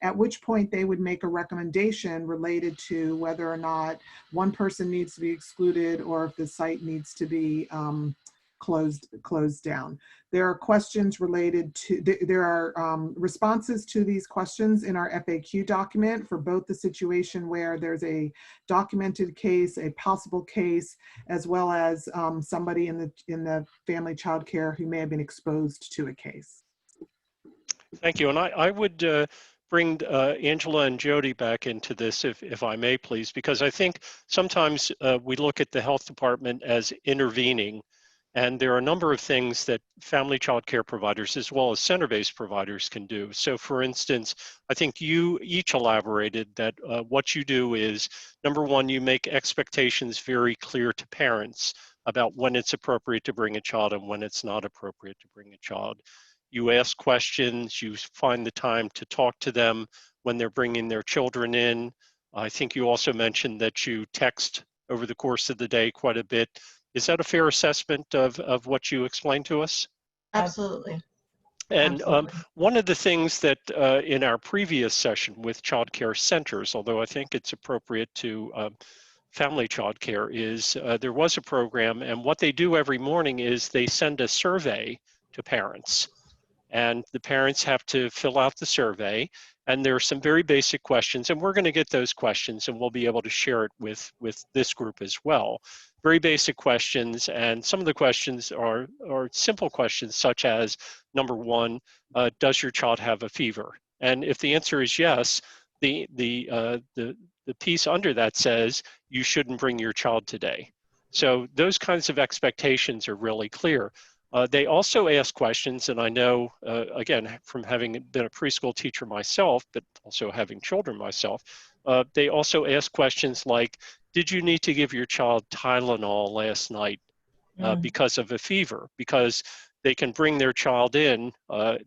B: At which point they would make a recommendation related to whether or not one person needs to be excluded or if the site needs to be closed down. There are questions related to, there are responses to these questions in our FAQ document for both the situation where there's a documented case, a possible case, as well as somebody in the family child care who may have been exposed to a case.
A: Thank you. And I would bring Angela and Jody back into this, if I may, please, because I think sometimes we look at the health department as intervening. And there are a number of things that family child care providers as well as center-based providers can do. So for instance, I think you each elaborated that what you do is, number one, you make expectations very clear to parents about when it's appropriate to bring a child and when it's not appropriate to bring a child. You ask questions, you find the time to talk to them when they're bringing their children in. I think you also mentioned that you text over the course of the day quite a bit. Is that a fair assessment of what you explained to us?
D: Absolutely.
A: And
D: Absolutely.
A: one of the things that in our previous session with child care centers, although I think it's appropriate to family child care, is there was a program, and what they do every morning is they send a survey to parents. And the parents have to fill out the survey, and there are some very basic questions, and we're going to get those questions and we'll be able to share it with this group as well. Very basic questions, and some of the questions are simple questions such as, number one, does your child have a fever? And if the answer is yes, the piece under that says you shouldn't bring your child today. So those kinds of expectations are really clear. They also ask questions, and I know, again, from having been a preschool teacher myself, but also having children myself, they also ask questions like, did you need to give your child Tylenol last night because of a fever? Because they can bring their child in,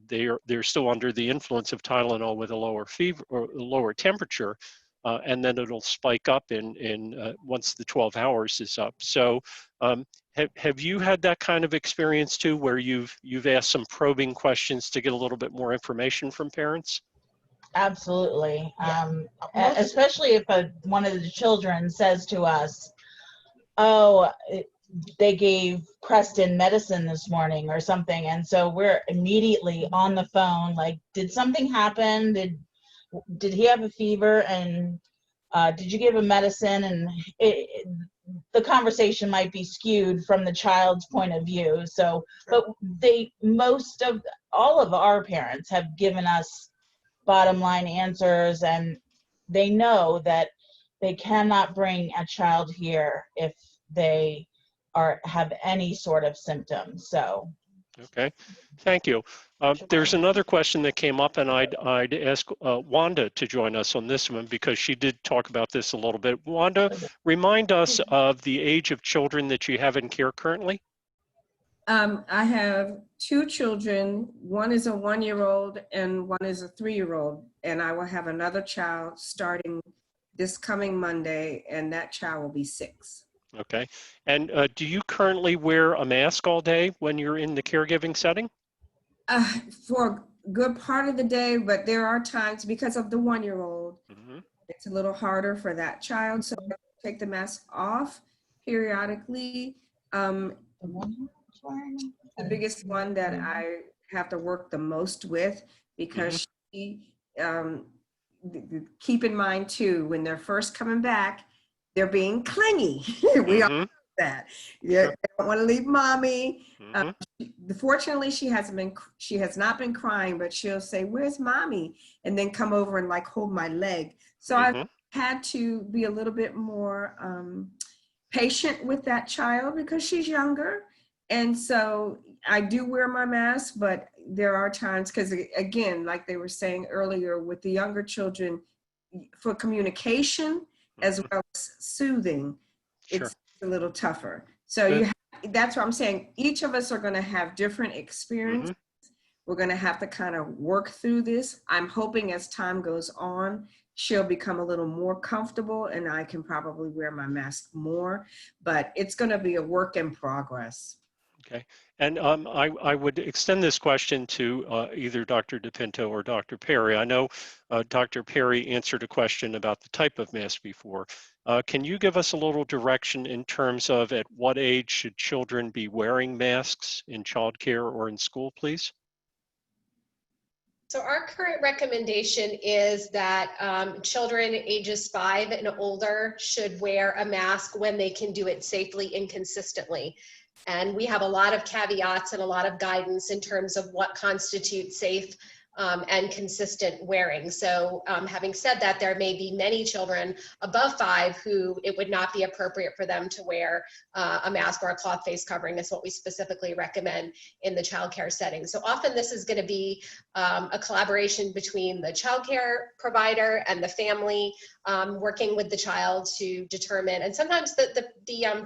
A: they're still under the influence of Tylenol with a lower fever or a lower temperature, and then it'll spike up in once the 12 hours is up. So have you had that kind of experience too, where you've asked some probing questions to get a little bit more information from parents?
E: Absolutely.
D: Most-
E: Especially if one of the children says to us, oh, they gave Preston medicine this morning or something. And so we're immediately on the phone, like, did something happen? Did he have a fever? And did you give him medicine? And the conversation might be skewed from the child's point of view. So, but all of our parents have given us bottom line answers, and they know that they cannot bring a child here if they have any sort of symptoms. So.
A: Okay, thank you. There's another question that came up, and I'd ask Wanda to join us on this one because she did talk about this a little bit. Wanda, remind us of the age of children that you have in care currently.
F: I have 2 children. One is a 1-year-old and one is a 3-year-old. And I will have another child starting this coming Monday, and that child will be 6.
A: Okay, and do you currently wear a mask all day when you're in the caregiving setting?
F: For a good part of the day, but there are times because of the 1-year-old, it's a little harder for that child. So I take the mask off periodically. The biggest one that I have to work the most with, because she, keep in mind too, when they're first coming back, they're being clingy. We all know that. Yeah, they don't want to leave mommy. Fortunately, she has not been crying, but she'll say, "Where's mommy?" and then come over and like hold my leg. So I've had to be a little bit more patient with that child because she's younger. And so I do wear my mask, but there are times, because again, like they were saying earlier, with the younger children, for communication as well as soothing, it's a little tougher. So that's what I'm saying. Each of us are going to have different experiences. We're going to have to kind of work through this. I'm hoping as time goes on, she'll become a little more comfortable and I can probably wear my mask more, but it's going to be a work in progress.
A: Okay, and I would extend this question to either Dr. DePinto or Dr. Perry. I know Dr. Perry answered a question about the type of mask before. Can you give us a little direction in terms of at what age should children be wearing masks in childcare or in school, please?
C: So our current recommendation is that children ages 5 and older should wear a mask when they can do it safely and consistently. And we have a lot of caveats and a lot of guidance in terms of what constitutes safe and consistent wearing. So having said that, there may be many children above 5 who it would not be appropriate for them to wear a mask or a cloth face covering. Is what we specifically recommend in the childcare setting. So often this is going to be a collaboration between the childcare provider and the family, working with the child to determine, and sometimes the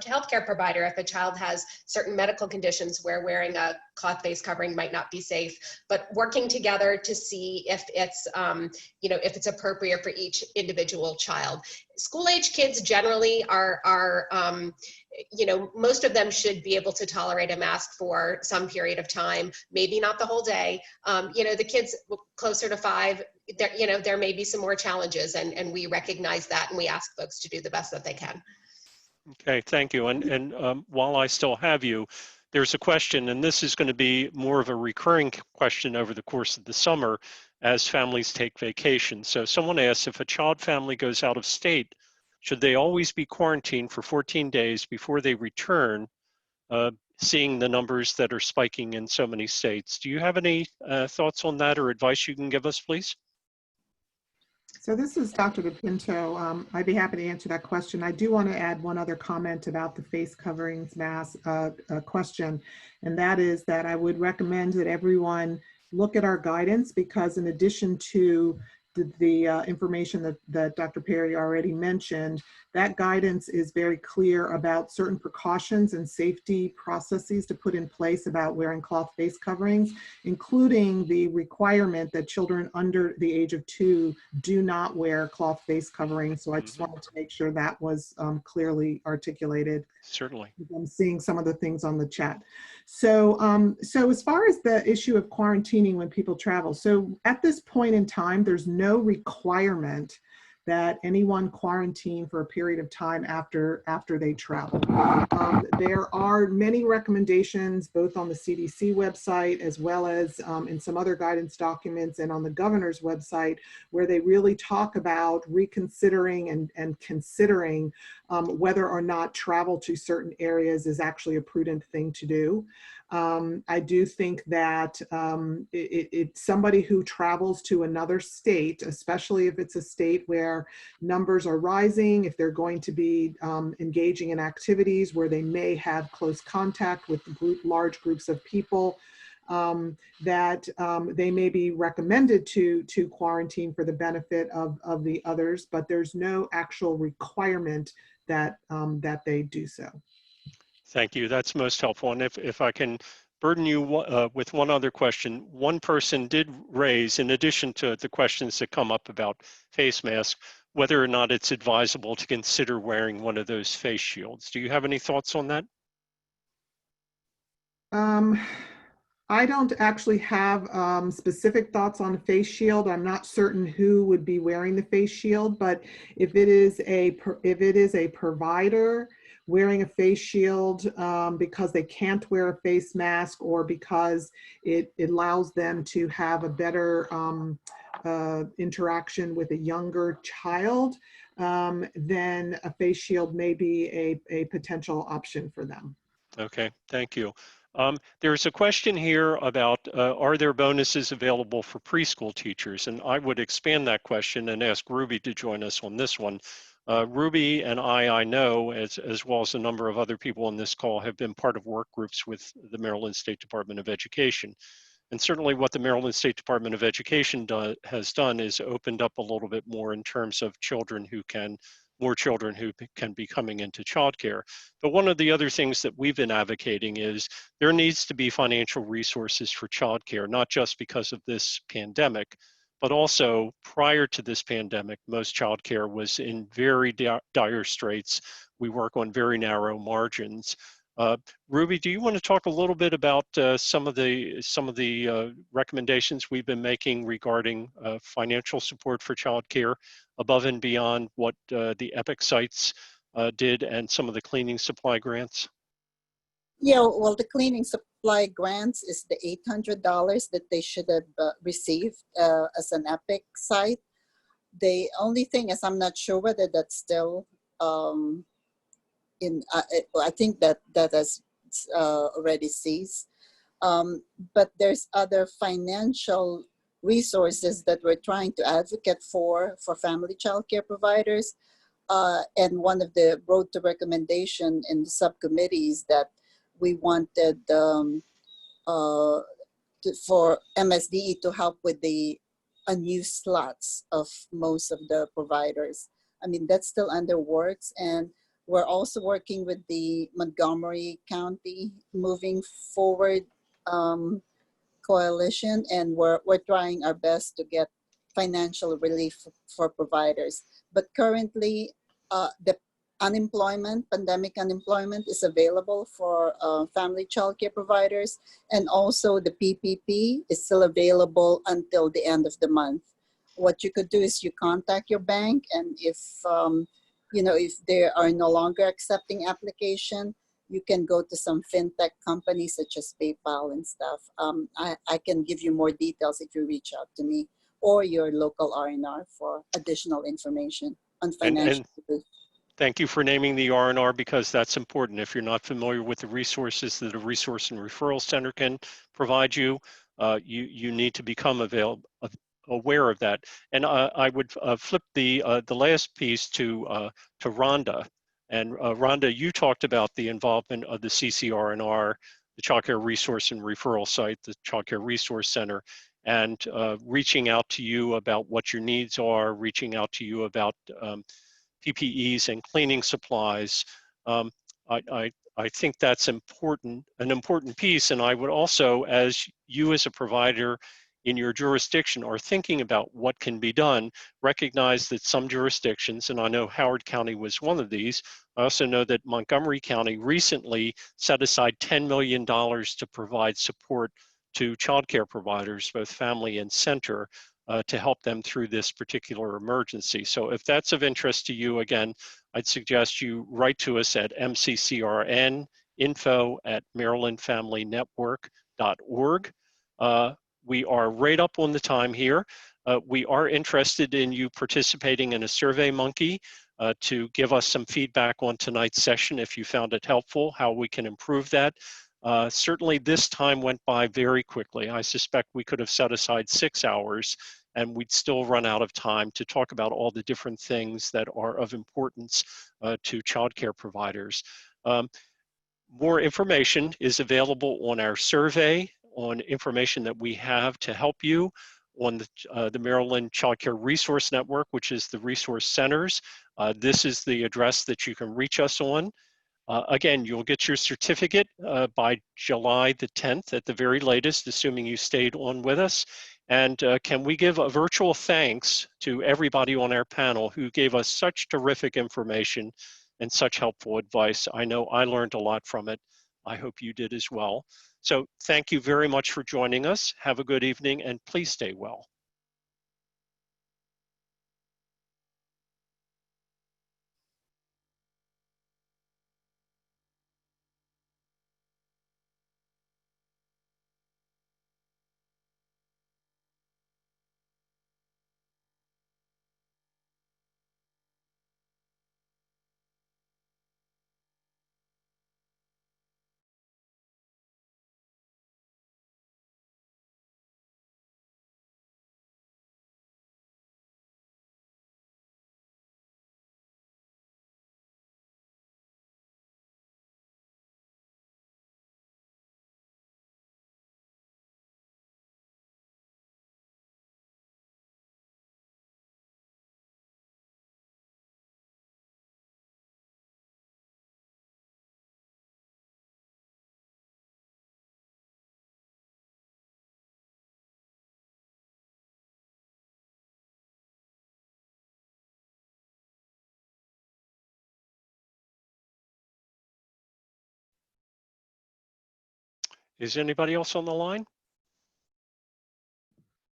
C: healthcare provider, if a child has certain medical conditions where wearing a cloth face covering might not be safe, but working together to see if it's, if it's appropriate for each individual child. School-age kids generally are most of them should be able to tolerate a mask for some period of time, maybe not the whole day. The kids closer to 5, there may be some more challenges, and we recognize that, and we ask folks to do the best that they can.
A: Okay, thank you. And while I still have you, there's a question, and this is going to be more of a recurring question over the course of the summer as families take vacation. So someone asks, if a child family goes out of state, should they always be quarantined for 14 days before they return, seeing the numbers that are spiking in so many states? Do you have any thoughts on that or advice you can give us, please?
B: So this is Dr. DePinto. I'd be happy to answer that question. I do want to add one other comment about the face coverings mask question, and that is that I would recommend that everyone look at our guidance, because in addition to the information that Dr. Perry already mentioned, that guidance is very clear about certain precautions and safety processes to put in place about wearing cloth face coverings, including the requirement that children under the age of 2 do not wear cloth face coverings. So I just wanted to make sure that was clearly articulated.
A: Certainly.
B: I'm seeing some of the things on the chat. So, so as far as the issue of quarantining when people travel, so at this point in time, there's no requirement that anyone quarantine for a period of time after they travel. There are many recommendations, both on the CDC website as well as in some other guidance documents and on the governor's website, where they really talk about reconsidering and considering whether or not travel to certain areas is actually a prudent thing to do. I do think that it's somebody who travels to another state, especially if it's a state where numbers are rising, if they're going to be engaging in activities where they may have close contact with large groups of people, that they may be recommended to quarantine for the benefit of the others, but there's no actual requirement that they do so.
A: Thank you. That's most helpful. And if I can burden you with one other question, one person did raise, in addition to the questions that come up about face masks, whether or not it's advisable to consider wearing one of those face shields. Do you have any thoughts on that?
B: I don't actually have specific thoughts on a face shield. I'm not certain who would be wearing the face shield, but if it is a provider wearing a face shield because they can't wear a face mask, or because it allows them to have a better interaction with a younger child, then a face shield may be a potential option for them.
A: Okay, thank you. There's a question here about, are there bonuses available for preschool teachers? And I would expand that question and ask Ruby to join us on this one. Ruby and I know, as well as a number of other people on this call, have been part of work groups with the Maryland State Department of Education. And certainly what the Maryland State Department of Education has done is opened up a little bit more in terms of more children who can be coming into childcare. But one of the other things that we've been advocating is there needs to be financial resources for childcare, not just because of this pandemic, but also prior to this pandemic, most childcare was in very dire straits. We work on very narrow margins. Ruby, do you want to talk a little bit about some of the recommendations we've been making regarding financial support for childcare above and beyond what the EPIC sites did and some of the cleaning supply grants?
H: Yeah, well, the cleaning supply grants is the $800 that they should have received as an EPIC site. The only thing is, I'm not sure whether that's still I think that has already ceased. But there's other financial resources that we're trying to advocate for family childcare providers. And one of the road to recommendation in the subcommittee is that we wanted for MSDE to help with the unused slots of most of the providers. I mean, that's still under works, and we're also working with the Montgomery County Moving Forward Coalition, and we're trying our best to get financial relief for providers. But currently, the pandemic unemployment is available for family childcare providers, and also the PPP is still available until the end of the month. What you could do is you contact your bank, and if if they are no longer accepting application, you can go to some fintech companies such as PayPal and stuff. I can give you more details if you reach out to me or your local R&R for additional information on financial relief.
A: Thank you for naming the R&R, because that's important. If you're not familiar with the resources that a resource and referral center can provide you, you need to become aware of that. And I would flip the last piece to Rhonda. And Rhonda, you talked about the involvement of the CCR&R, the Childcare Resource and Referral Site, the Childcare Resource Center, and reaching out to you about what your needs are, reaching out to you about PPEs and cleaning supplies. I think that's important, an important piece. And I would also, as you as a provider in your jurisdiction are thinking about what can be done, recognize that some jurisdictions, and I know Howard County was one of these, I also know that Montgomery County recently set aside $10 million to provide support to childcare providers, both family and center, to help them through this particular emergency. So if that's of interest to you, again, I'd suggest you write to us at mccrn@marylandfamilynetwork.org. We are right up on the time here. We are interested in you participating in a SurveyMonkey to give us some feedback on tonight's session if you found it helpful, how we can improve that. Certainly this time went by very quickly. I suspect we could have set aside 6 hours and we'd still run out of time to talk about all the different things that are of importance to childcare providers. More information is available on our survey, on information that we have to help you on the Maryland Childcare Resource Network, which is the resource centers. This is the address that you can reach us on. Again, you'll get your certificate by July the 10th at the very latest, assuming you stayed on with us. And can we give a virtual thanks to everybody on our panel who gave us such terrific information and such helpful advice. I know I learned a lot from it. I hope you did as well. So thank you very much for joining us. Have a good evening and please stay well. Is anybody else on the line?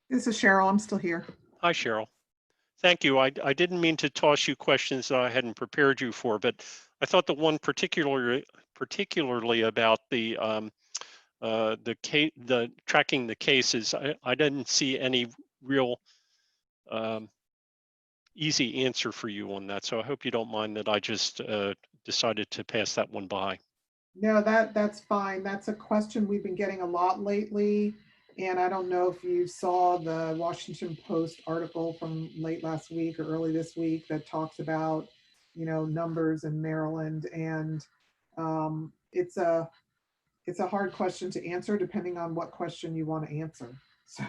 B: This is Cheryl. I'm still here.
A: Hi, Cheryl. Thank you. I didn't mean to toss you questions that I hadn't prepared you for, but I thought the one particularly about the tracking the cases, I didn't see any real easy answer for you on that. So I hope you don't mind that I just decided to pass that one by.
B: No, that's fine. That's a question we've been getting a lot lately. And I don't know if you saw the Washington Post article from late last week or early this week that talks about, you know, numbers in Maryland. And it's a hard question to answer depending on what question you want to answer. So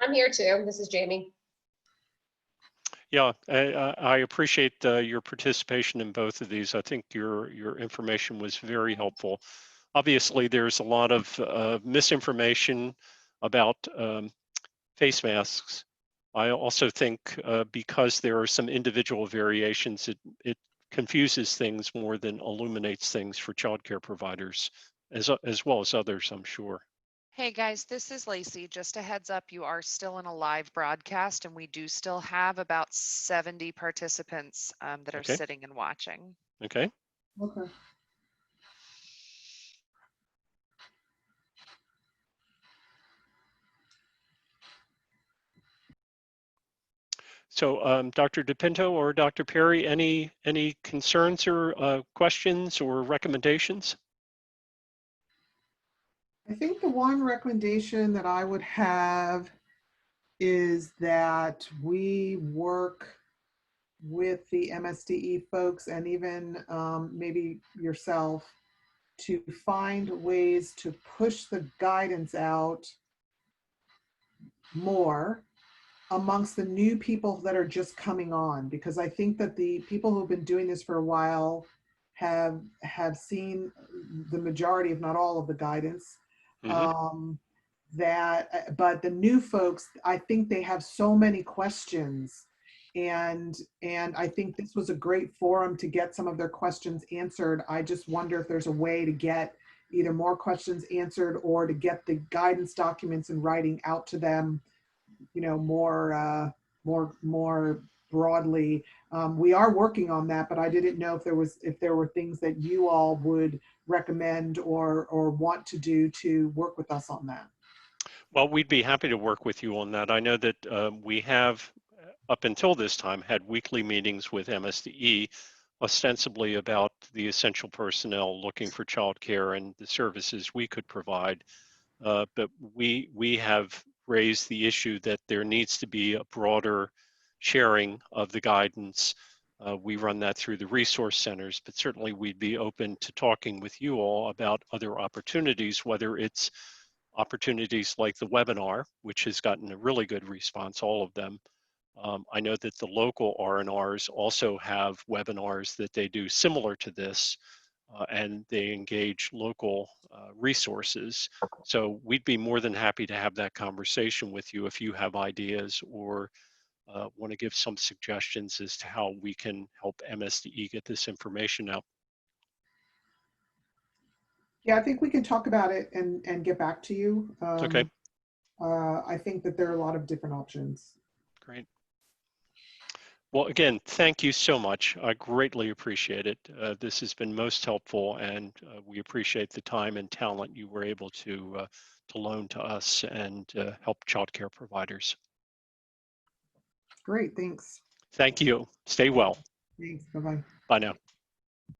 C: I'm here too. This is Jamie.
A: Yeah, I appreciate your participation in both of these. I think your information was very helpful. Obviously, there's a lot of misinformation about face masks. I also think because there are some individual variations, it confuses things more than illuminates things for childcare providers, as well as others, I'm sure.
I: Hey guys, this is Lacey. Just a heads up, you are still in a live broadcast and we do still have about 70 participants that are sitting and watching.
A: Okay.
B: Okay.
A: So Dr. DePinto or Dr. Perry, any concerns or questions or recommendations?
B: I think the one recommendation that I would have is that we work with the MSDE folks and even maybe yourself to find ways to push the guidance out more amongst the new people that are just coming on, because I think that the people who've been doing this for a while have seen the majority, if not all, of the guidance. But the new folks, I think they have so many questions, and I think this was a great forum to get some of their questions answered. I just wonder if there's a way to get either more questions answered or to get the guidance documents in writing out to them, you know, more broadly. We are working on that, but I didn't know if there were things that you all would recommend or want to do to work with us on that.
A: Well, we'd be happy to work with you on that. I know that we have, up until this time, had weekly meetings with MSDE, ostensibly about the essential personnel looking for childcare and the services we could provide. But we have raised the issue that there needs to be a broader sharing of the guidance. We run that through the resource centers, but certainly we'd be open to talking with you all about other opportunities, whether it's opportunities like the webinar, which has gotten a really good response, all of them. I know that the local R&Rs also have webinars that they do similar to this, and they engage local resources. So we'd be more than happy to have that conversation with you if you have ideas or want to give some suggestions as to how we can help MSDE get this information out.
B: Yeah, I think we can talk about it and get back to you.
A: Okay.
B: I think that there are a lot of different options.
A: Great. Well, again, thank you so much. I greatly appreciate it. This has been most helpful, and we appreciate the time and talent you were able to loan to us and help childcare providers.
B: Great, thanks.
A: Thank you. Stay well.
B: Thanks, bye-bye.
A: Bye now.